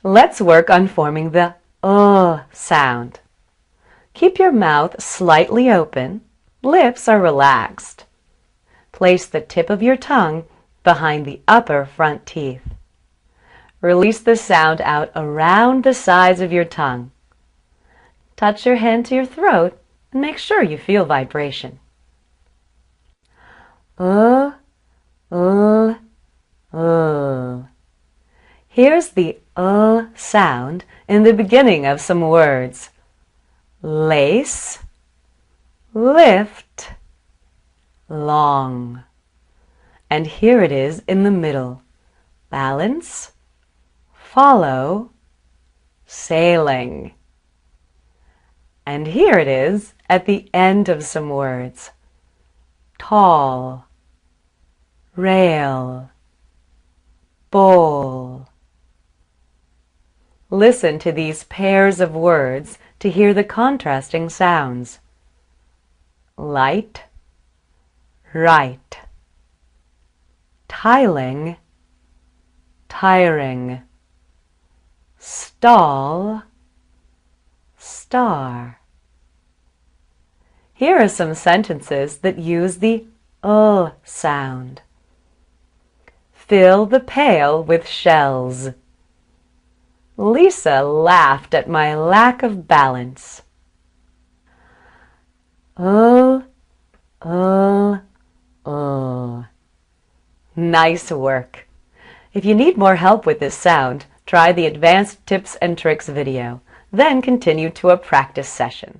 Let's work on forming the sound. Keep your mouth slightly open, lips are relaxed. Place the tip of your tongue behind the upper front teeth. Release the sound out around the sides of your tongue. Touch your hand to your throat and make sure you feel vibration. Here's the sound in the beginning of some words. Lace, lift, long. And here it is in the middle. Balance, follow, sailing. And here it is at the end of some words. Tall, rail, bowl. Listen to these pairs of words to hear the contrasting sounds. Light, right. Tiling, tiring. Stall, star. Here are some sentences that use the sound. Fill the pail with shells. Lisa laughed at my lack of balance. Nice work. If you need more help with this sound, try the Advanced Tips and Tricks video, then continue to a practice session.